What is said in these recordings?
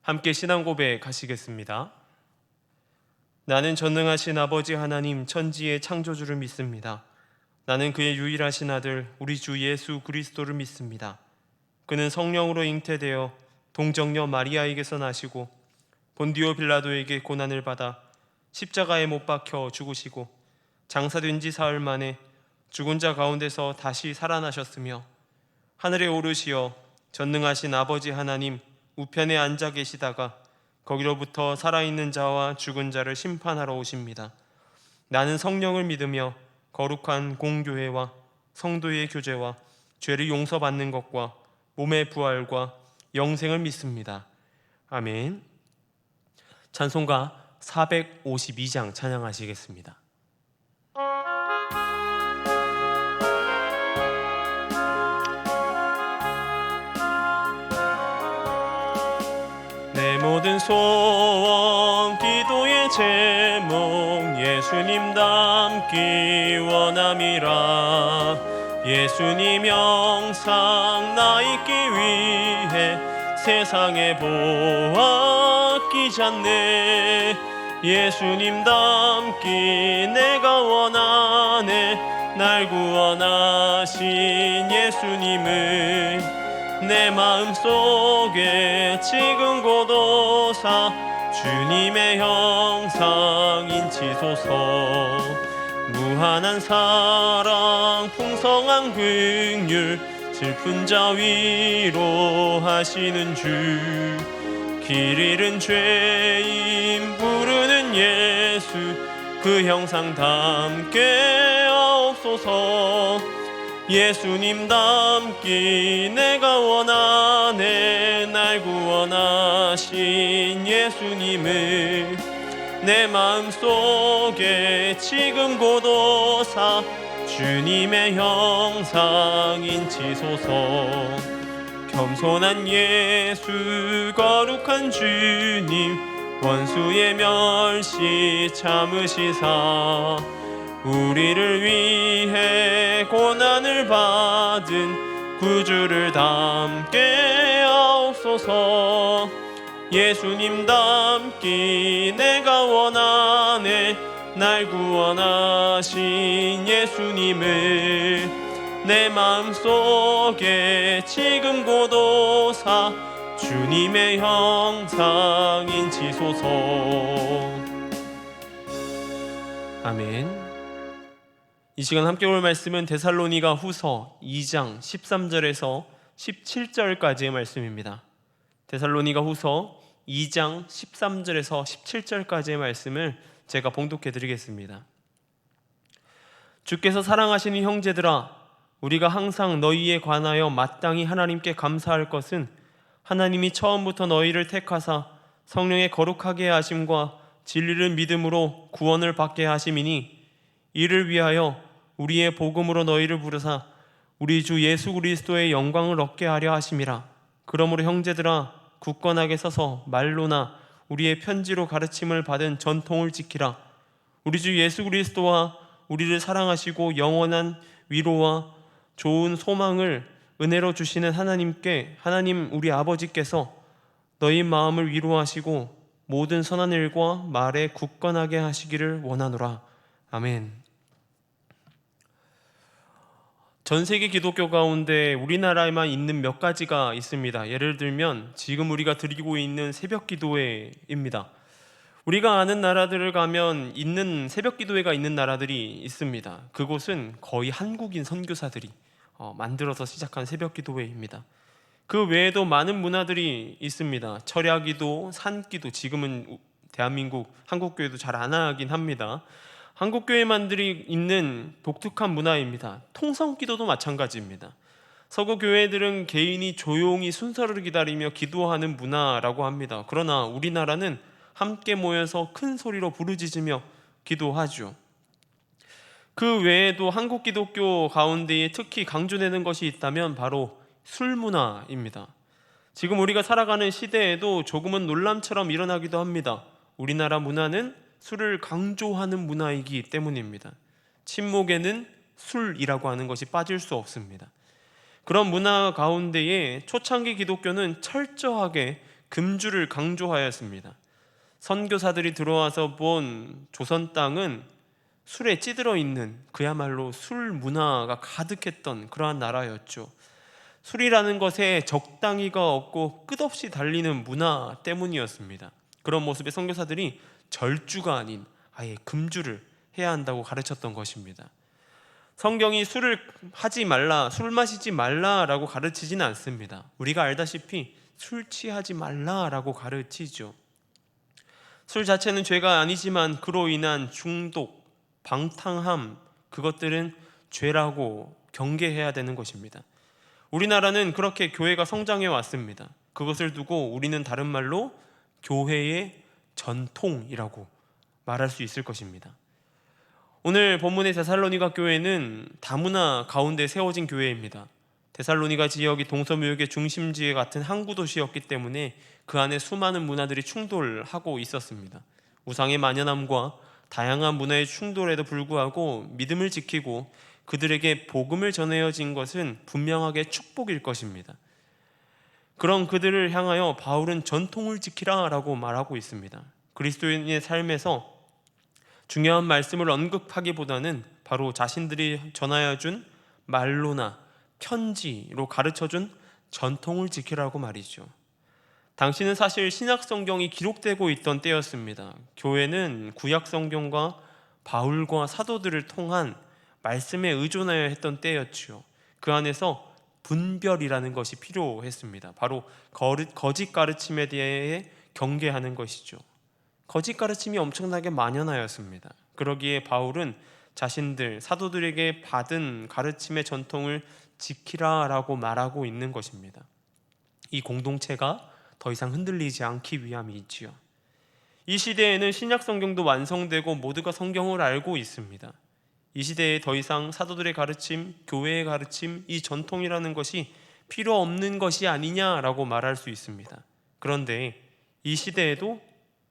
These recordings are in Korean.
함께 신앙 고백하시겠습니다. 나는 전능하신 아버지 하나님 천지의 창조주를 믿습니다. 나는 그의 유일하신 아들 우리 주 예수 그리스도를 믿습니다. 그는 성령으로 잉태되어 동정녀 마리아에게서 나시고 본디오 빌라도에게 고난을 받아 십자가에 못 박혀 죽으시고 장사된 지 사흘 만에 죽은 자 가운데서 다시 살아나셨으며 하늘에 오르시어 전능하신 아버지 하나님 우편에 앉아 계시다가 거기로부터 살아있는 자와 죽은 자를 심판하러 오십니다. 나는 성령을 믿으며 거룩한 공교회와 성도의 교제와 죄를 용서받는 것과 몸의 부활과 영생을 믿습니다. 아멘. 찬송가 452장 찬양하시겠습니다. 내 모든 소원 기도의 제목 예수님 닮기 원함이라. 예수님 영상 나 있기 위해 세상에 보았기 전에 예수님 닮기 내가 원하네. 날 구원하신 예수님을 내 마음속에 지금 고도사 주님의 형상 인치소서. 무한한 사랑 풍성한 긍휼 슬픈 자 위로하시는 주. 길 잃은 죄인 부르는 예수 그 형상 담게 하옵소서. 예수님 닮기 내가 원하네. 날 구원하신 예수님을 내 마음속에 지금 고도사 주님의 형상 인치소서. 겸손한 예수 거룩한 주님 원수의 멸시 참으시사 우리를 위해 고난을 받은 구주를 닮게 하옵소서. 예수님 닮기 내가 원하네. 날 구원하신 예수님을 내 마음속에 지금 고도사 주님의 형상 인치소서. 아멘. 이 시간 함께 볼 말씀은 데살로니가 후서 2장 13절에서 17절까지의 말씀입니다. 데살로니가 후서 2장 13절에서 17절까지의 말씀을 제가 봉독해 드리겠습니다. 주께서 사랑하시는 형제들아, 우리가 항상 너희에 관하여 마땅히 하나님께 감사할 것은 하나님이 처음부터 너희를 택하사 성령의 거룩하게 하심과 진리를 믿음으로 구원을 받게 하심이니 이를 위하여 우리의 복음으로 너희를 부르사 우리 주 예수 그리스도의 영광을 얻게 하려 하심이라. 그러므로 형제들아, 굳건하게 서서 말로나 우리의 편지로 가르침을 받은 전통을 지키라. 우리 주 예수 그리스도와 우리를 사랑하시고 영원한 위로와 좋은 소망을 은혜로 주시는 하나님 우리 아버지께서 너희 마음을 위로하시고 모든 선한 일과 말에 굳건하게 하시기를 원하노라. 아멘. 전 세계 기독교 가운데 우리나라에만 있는 몇 가지가 있습니다. 예를 들면 지금 우리가 드리고 있는 새벽 기도회입니다. 우리가 아는 나라들을 가면 있는 새벽 기도회가 있는 나라들이 있습니다. 그곳은 거의 한국인 선교사들이 만들어서 시작한 새벽 기도회입니다. 그 외에도 많은 문화들이 있습니다. 철야기도, 산기도, 지금은 대한민국 한국교회도 잘 안 하긴 합니다. 한국교회만들이 있는 독특한 문화입니다. 통성기도도 마찬가지입니다. 서구 교회들은 개인이 조용히 순서를 기다리며 기도하는 문화라고 합니다. 그러나 우리나라는 함께 모여서 큰 소리로 부르짖으며 기도하죠. 그 외에도 한국 기독교 가운데에 특히 강조되는 것이 있다면 바로 술 문화입니다. 지금 우리가 살아가는 시대에도 조금은 논란처럼 일어나기도 합니다. 우리나라 문화는 술을 강조하는 문화이기 때문입니다. 침묵에는 술이라고 하는 것이 빠질 수 없습니다. 그런 문화 가운데에 초창기 기독교는 철저하게 금주를 강조하였습니다. 선교사들이 들어와서 본 조선 땅은 술에 찌들어 있는 그야말로 술 문화가 가득했던 그러한 나라였죠. 술이라는 것에 적당히가 없고 끝없이 달리는 문화 때문이었습니다. 그런 모습에 선교사들이 절주가 아닌 아예 금주를 해야 한다고 가르쳤던 것입니다. 성경이 술을 하지 말라, 술 마시지 말라라고 가르치지는 않습니다. 우리가 알다시피 술 취하지 말라라고 가르치죠. 술 자체는 죄가 아니지만 그로 인한 중독, 방탕함, 그것들은 죄라고 경계해야 되는 것입니다. 우리나라는 그렇게 교회가 성장해 왔습니다. 그것을 두고 우리는 다른 말로 교회의 전통이라고 말할 수 있을 것입니다. 오늘 본문의 데살로니가 교회는 다문화 가운데 세워진 교회입니다. 데살로니가 지역이 동서무역의 중심지 같은 항구 도시였기 때문에 그 안에 수많은 문화들이 충돌하고 있었습니다. 우상의 만연함과 다양한 문화의 충돌에도 불구하고 믿음을 지키고 그들에게 복음을 전해진 것은 분명하게 축복일 것입니다. 그런 그들을 향하여 바울은 전통을 지키라 라고 말하고 있습니다. 그리스도인의 삶에서 중요한 말씀을 언급하기보다는 바로 자신들이 전하여 준 말로나 편지로 가르쳐준 전통을 지키라고 말이죠. 당시는 사실 신약 성경이 기록되고 있던 때였습니다. 교회는 구약 성경과 바울과 사도들을 통한 말씀에 의존하여 했던 때였죠. 그 안에서 분별이라는 것이 필요했습니다. 바로 거짓 가르침에 대해 경계하는 것이죠. 거짓 가르침이 엄청나게 만연하였습니다. 그러기에 바울은 자신들 사도들에게 받은 가르침의 전통을 지키라라고 말하고 있는 것입니다. 이 공동체가 더 이상 흔들리지 않기 위함이지요. 이 시대에는 신약 성경도 완성되고 모두가 성경을 알고 있습니다. 이 시대에 더 이상 사도들의 가르침, 교회의 가르침, 이 전통이라는 것이 필요 없는 것이 아니냐라고 말할 수 있습니다. 그런데 이 시대에도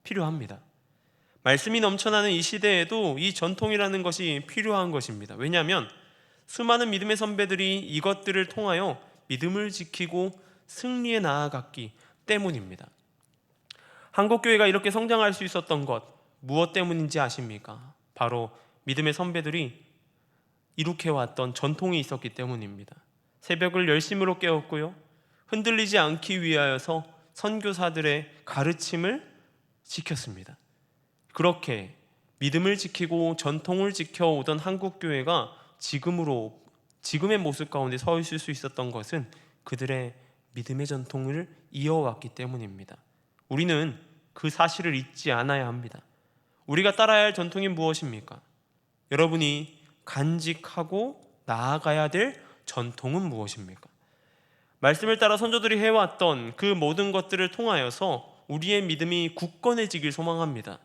필요합니다. 말씀이 넘쳐나는 이 시대에도 이 전통이라는 것이 필요한 것입니다. 왜냐하면 수많은 믿음의 선배들이 이것들을 통하여 믿음을 지키고 승리에 나아갔기 때문입니다. 한국교회가 이렇게 성장할 수 있었던 것 무엇 때문인지 아십니까? 바로 믿음의 선배들이 이룩해왔던 전통이 있었기 때문입니다. 새벽을 열심으로 깨웠고요, 흔들리지 않기 위하여서 선교사들의 가르침을 지켰습니다. 그렇게 믿음을 지키고 전통을 지켜오던 한국교회가 지금의 모습 가운데 서 있을 수 있었던 것은 그들의 믿음의 전통을 이어왔기 때문입니다. 우리는 그 사실을 잊지 않아야 합니다. 우리가 따라야 할 전통이 무엇입니까? 여러분이 간직하고 나아가야 될 전통은 무엇입니까? 말씀을 따라 선조들이 해왔던 그 모든 것들을 통하여서 우리의 믿음이 굳건해지길 소망합니다.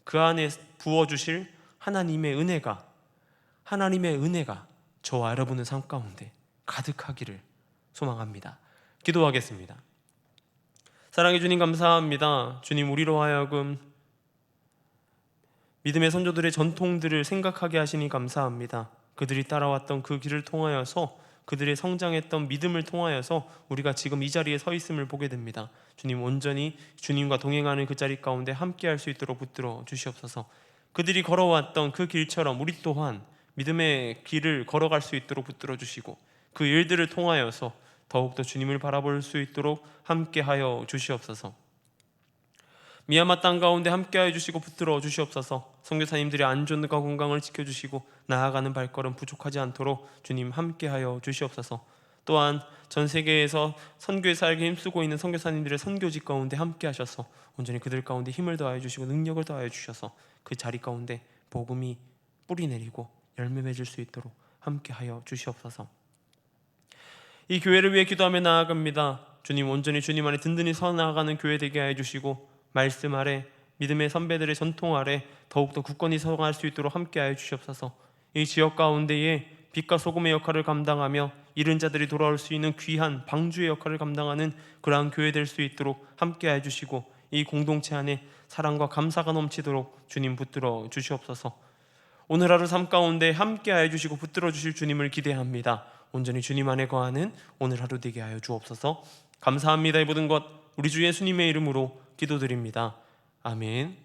그 안에 부어주실 하나님의 은혜가 저와 여러분의 삶 가운데 가득하기를 소망합니다. 기도하겠습니다. 사랑해 주님, 감사합니다. 주님, 우리로 하여금 믿음의 선조들의 전통들을 생각하게 하시니 감사합니다. 그들이 따라왔던 그 길을 통하여서, 그들의 성장했던 믿음을 통하여서 우리가 지금 이 자리에 서 있음을 보게 됩니다. 주님, 온전히 주님과 동행하는 그 자리 가운데 함께할 수 있도록 붙들어 주시옵소서. 그들이 걸어왔던 그 길처럼 우리 또한 믿음의 길을 걸어갈 수 있도록 붙들어 주시고, 그 일들을 통하여서 더욱더 주님을 바라볼 수 있도록 함께하여 주시옵소서. 미얀마 땅 가운데 함께하여 주시고 붙들어 주시옵소서. 선교사님들의 안전과 건강을 지켜주시고 나아가는 발걸음 부족하지 않도록 주님 함께하여 주시옵소서. 또한 전 세계에서 선교에 살게 힘쓰고 있는 선교사님들의 선교직 가운데 함께하셔서 온전히 그들 가운데 힘을 더하여 주시고 능력을 더하여 주셔서 그 자리 가운데 복음이 뿌리내리고 열매 맺을 수 있도록 함께하여 주시옵소서. 이 교회를 위해 기도하며 나아갑니다. 주님, 온전히 주님 안에 든든히 서 나아가는 교회 되게 하여 주시고 말씀 아래, 믿음의 선배들의 전통 아래 더욱더 굳건히 서갈 수 있도록 함께하여 주시옵소서. 이 지역 가운데에 빛과 소금의 역할을 감당하며 잃은 자들이 돌아올 수 있는 귀한 방주의 역할을 감당하는 그러한 교회 될 수 있도록 함께하여 주시고, 이 공동체 안에 사랑과 감사가 넘치도록 주님 붙들어 주시옵소서. 오늘 하루 삶 가운데 함께하여 주시고 붙들어 주실 주님을 기대합니다. 온전히 주님 안에 거하는 오늘 하루 되게 하여 주옵소서. 감사합니다. 이 모든 것 우리 주 예수님의 이름으로 기도드립니다. 아멘.